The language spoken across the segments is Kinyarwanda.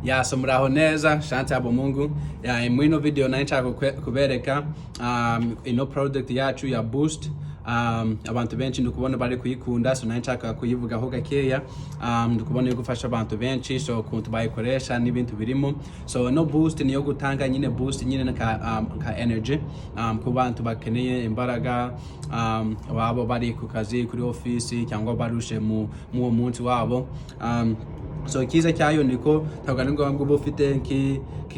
Ya so muraho neza shante abo Mungu ya mwino video na nshaka kubereka ino product yacu ya Boost. Abantu benshi ndikubona bari kuyikunda, so na nshaka kuyivugaho gakeya. Ndikubona gufasha abantu benshi, so kuntu bayikoresha n'ibintu birimo. So no Boost niyo gutanga nyine Boost nyine ka energy ku bantu bakeneye imbaraga, wabo bari ku kazi kuri office cyangwa barushe mu munsi wabo. So kiza cyayo niko ntabwo ari ngombwa uba ufite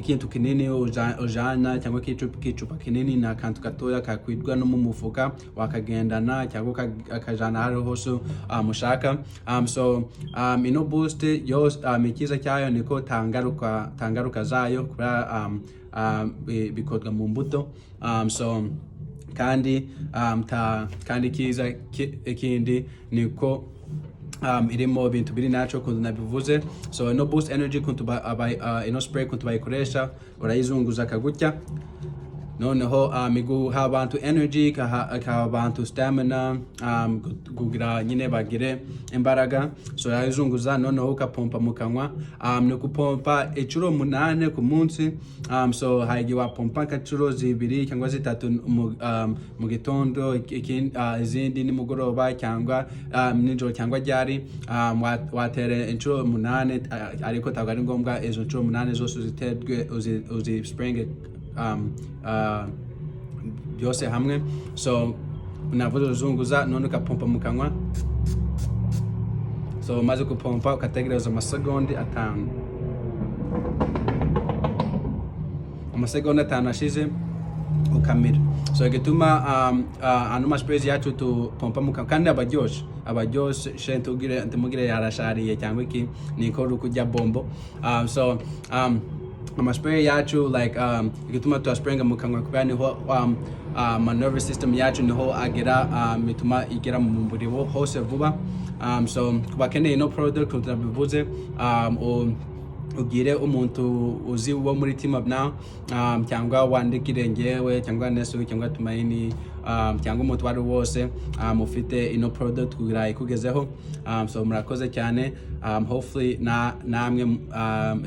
kintu kinini ujana cyangwa kicupa kinini na kantu gatoya kakwidwa no mu mufuka wakagendana cyangwa akajana hariho hose mushaka. So ino Boost yo kiza cyayo niko tangaruka zayo kubera bikodwa mu mbuto. So kandi kiza ikindi niko irimo bintu biri nacho kuntu nabivuze. So no Boost energy kuntu ino spray kuntu bayikoresha urayizunguza kagutya, noneho iguha abantu energy, ka abantu stamina, kugira nyine bagire imbaraga. So urayizunguza noneho ukapompa mu kanwa, no kupompa inshuro 8 ku munsi. So haigi wapompa inshuro 2 cyangwa 3 mu gitondo, izindi ni mugoroba cyangwa nijoro cyangwa ryari. Watere inshuro 8 ariko ntabwo ari ngombwa izo inshuro 8 zose ziterwe uzi spring byose hamwe. So unavuze uzunguza none ukapompa mu kanwa. So maze kupompa ukategereza amasegonda 5 ashize ukamira. So igituma ano sprays yacu tu pompa mu kanwa kandi abaryoshe ntugire yarashariye cyangwa iki niko rukujya bombo. So spray yacu like igituma tu springa mu kanwa kubera niho my nervous system yacu niho agera, bituma igera mu mubiri hose vuba. So kubakeneye no product tutabivuze, ugire umuntu uzi wo muri Team Up Now, cyangwa wandikire ngewe cyangwa Nesu cyangwa Tumaini, cyangwa umuntu wari wose ufite ino product kugira ikugezeho. So murakoze cyane. Hopefully namwe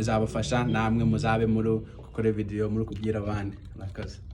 izabafasha, namwe muzabe muri gukora video muri kugira abandi. Murakoze.